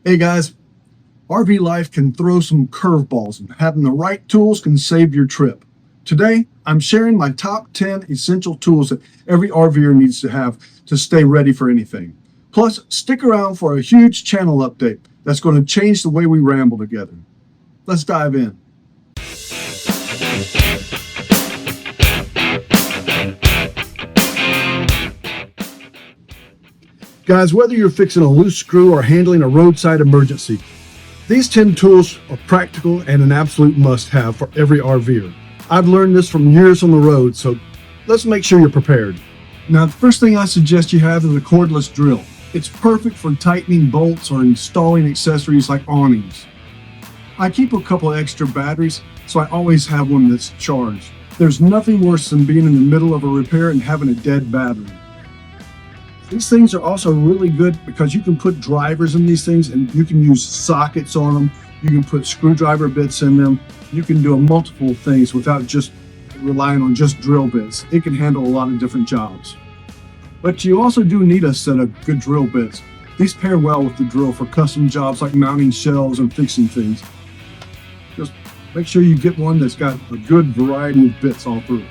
Hey guys, RV life can throw some curveballs, and having the right tools can save your trip. Today, I'm sharing my top 10 essential tools that every RVer needs to have to stay ready for anything. Plus, stick around for a huge channel update that's going to change the way we ramble together. Let's dive in. Guys, whether you're fixing a loose screw or handling a roadside emergency, these 10 tools are practical and an absolute must-have for every RVer. I've learned this from years on the road, so let's make sure you're prepared. Now, the first thing I suggest you have is a cordless drill. It's perfect for tightening bolts or installing accessories like awnings. I keep a couple extra batteries, so I always have one that's charged. There's nothing worse than being in the middle of a repair and having a dead battery. These things are also really good because you can put drivers in these things and you can use sockets on them. You can put screwdriver bits in them. You can do multiple things without just relying on just drill bits. It can handle a lot of different jobs. But you also do need a set of good drill bits. These pair well with the drill for custom jobs like mounting shelves and fixing things. Just make sure you get one that's got a good variety of bits all through.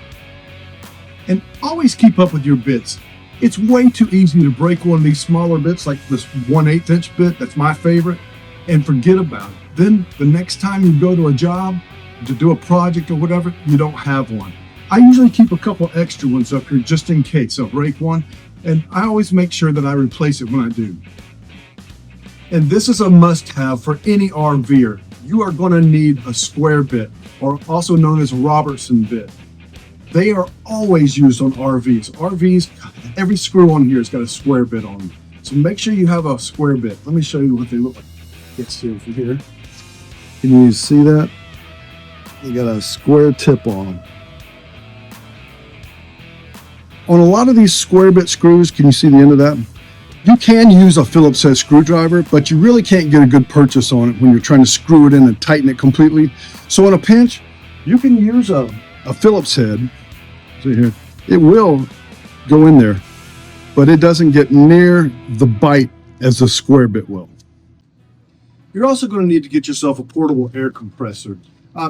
And always keep up with your bits. It's way too easy to break one of these smaller bits like this 1/8 inch bit, that's my favorite, and forget about it. Then the next time you go to a job, to do a project or whatever, you don't have one. I usually keep a couple extra ones up here just in case I'll break one, and I always make sure that I replace it when I do. And this is a must-have for any RVer. You are going to need a square bit, or also known as Robertson bit. They are always used on RVs. RVs, every screw on here has got a square bit on them. So make sure you have a square bit. Let me show you what they look like. Let's see from here. Can you see that? They got a square tip on them. On a lot of these square bit screws, can you see the end of that? You can use a Phillips head screwdriver, but you really can't get a good purchase on it when you're trying to screw it in and tighten it completely. So in a pinch, you can use a Phillips head. See here, it will go in there, but it doesn't get near the bite as the square bit will. You're also going to need to get yourself a portable air compressor.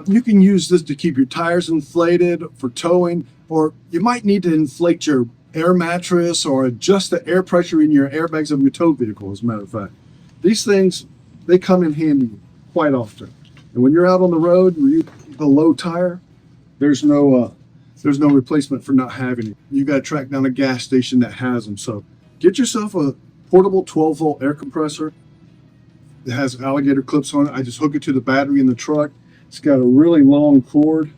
You can use this to keep your tires inflated for towing, or you might need to inflate your air mattress or adjust the air pressure in your airbags of your tow vehicle, as a matter of fact. These things, they come in handy quite often. And when you're out on the road and you have a low tire, there's no replacement for not having it. You got to track down a gas station that has them. So get yourself a portable 12-volt air compressor. It has alligator clips on it. I just hook it to the battery in the truck. It's got a really long cord.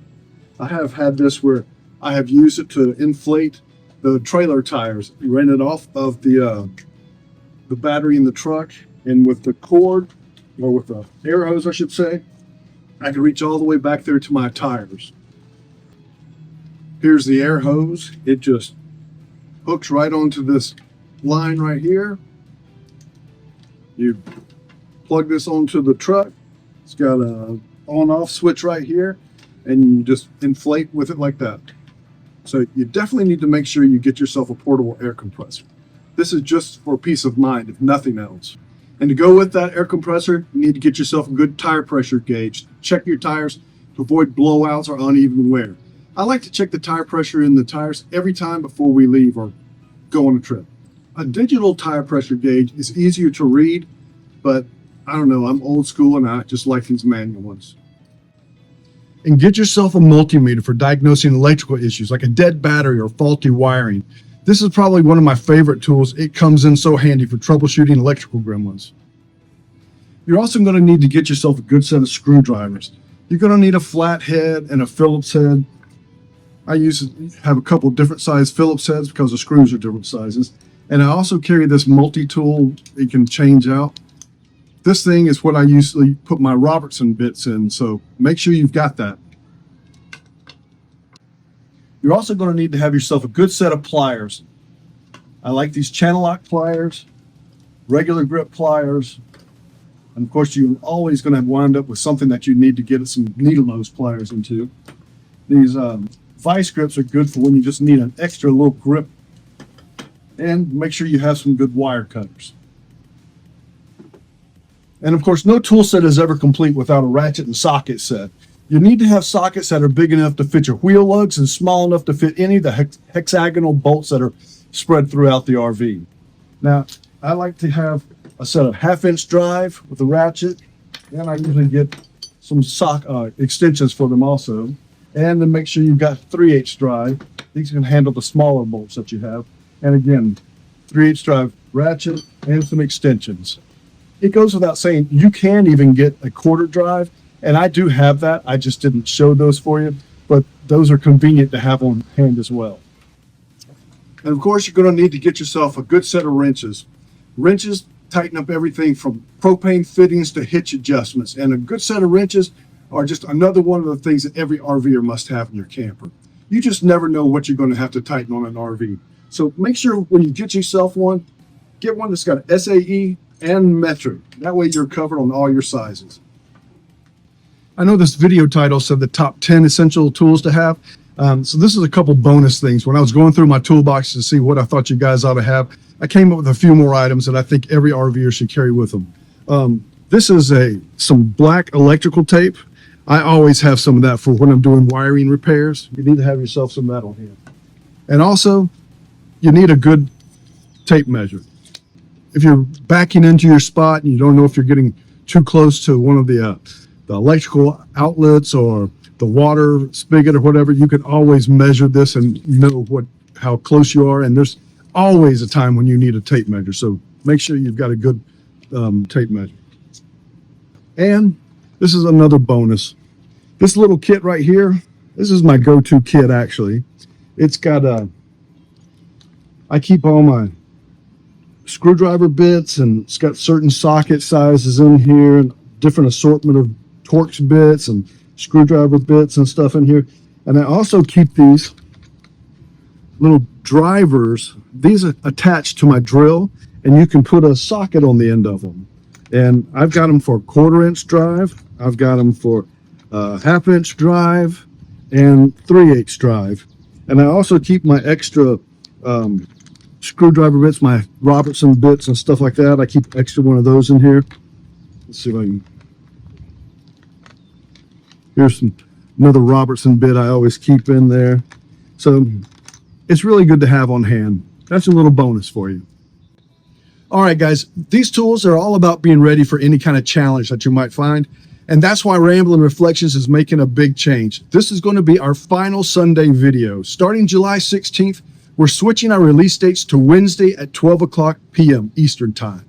I have had this where I have used it to inflate the trailer tires. You ran it off of the battery in the truck, and with the cord, or with the air hose, I should say, I can reach all the way back there to my tires. Here's the air hose. It just hooks right onto this line right here. You plug this onto the truck. It's got a on-off switch right here, and you just inflate with it like that. So you definitely need to make sure you get yourself a portable air compressor. This is just for peace of mind, if nothing else. And to go with that air compressor, you need to get yourself a good tire pressure gauge. Check your tires to avoid blowouts or uneven wear. I like to check the tire pressure in the tires every time before we leave or go on a trip. A digital tire pressure gauge is easier to read, but I don't know, I'm old school and I just like these manual ones. And get yourself a multimeter for diagnosing electrical issues like a dead battery or faulty wiring. This is probably one of my favorite tools. It comes in so handy for troubleshooting electrical gremlins. You're also going to need to get yourself a good set of screwdrivers. You're going to need a flathead and a Phillips head. I have a couple different size Phillips heads because the screws are different sizes. And I also carry this multi-tool you can change out. This thing is what I usually put my Robertson bits in, so make sure you've got that. You're also going to need to have yourself a good set of pliers. I like these channel lock pliers, regular grip pliers, and of course you're always going to wind up with something that you need to get some needle nose pliers into. These vice grips are good for when you just need an extra little grip, and make sure you have some good wire cutters. And of course, no tool set is ever complete without a ratchet and socket set. You need to have sockets that are big enough to fit your wheel lugs and small enough to fit any of the hexagonal bolts that are spread throughout the RV. Now, I like to have a set of 1/2-inch drive with a ratchet, and I usually get some extensions for them also. And then make sure you've got 3/8 drive. These can handle the smaller bolts that you have. And again, 3/8 drive ratchet and some extensions. It goes without saying, you can even get a 1/4 drive, and I do have that. I just didn't show those for you, but those are convenient to have on hand as well. And of course, you're going to need to get yourself a good set of wrenches. Wrenches tighten up everything from propane fittings to hitch adjustments, and a good set of wrenches are just another one of the things that every RVer must have in your camper. You just never know what you're going to have to tighten on an RV. So make sure when you get yourself one, get one that's got SAE and metric. That way you're covered on all your sizes. I know this video title said the top 10 essential tools to have. So this is a couple bonus things. When I was going through my toolbox to see what I thought you guys ought to have, I came up with a few more items that I think every RVer should carry with them. This is some black electrical tape. I always have some of that for when I'm doing wiring repairs. You need to have yourself some of that on hand. And also, you need a good tape measure. If you're backing into your spot and you don't know if you're getting too close to one of the electrical outlets or the water spigot or whatever, you can always measure this and know how close you are. And there's always a time when you need a tape measure. So make sure you've got a good tape measure. And this is another bonus. This little kit right here, this is my go-to kit actually. It's got I keep all my screwdriver bits, and it's got certain socket sizes in here and different assortment of Torx bits and screwdriver bits and stuff in here. And I also keep these little drivers. These are attached to my drill, and you can put a socket on the end of them. And I've got them for 1/4-inch drive. I've got them for 1/2-inch drive and 3/8 drive. And I also keep my extra screwdriver bits, my Robertson bits and stuff like that. I keep extra one of those in here. Let's see if I can. Here's another Robertson bit I always keep in there. So it's really good to have on hand. That's a little bonus for you. All right, guys, these tools are all about being ready for any kind of challenge that you might find. And that's why Ramblin Reflections is making a big change. This is going to be our final Sunday video. Starting July 16th, we're switching our release dates to Wednesday at 12 p.m. Eastern Time.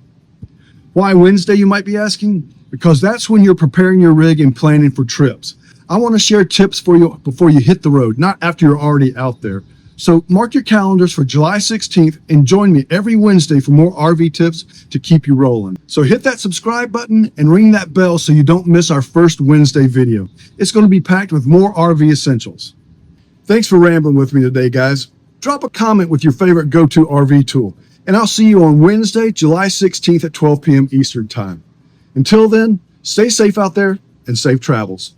Why Wednesday, you might be asking? Because that's when you're preparing your rig and planning for trips. I want to share tips for you before you hit the road, not after you're already out there. So mark your calendars for July 16th and join me every Wednesday for more RV tips to keep you rolling. So hit that subscribe button and ring that bell so you don't miss our first Wednesday video. It's going to be packed with more RV essentials. Thanks for rambling with me today, guys. Drop a comment with your favorite go-to RV tool, and I'll see you on Wednesday, July 16th at 12 p.m. Eastern Time. Until then, stay safe out there and safe travels.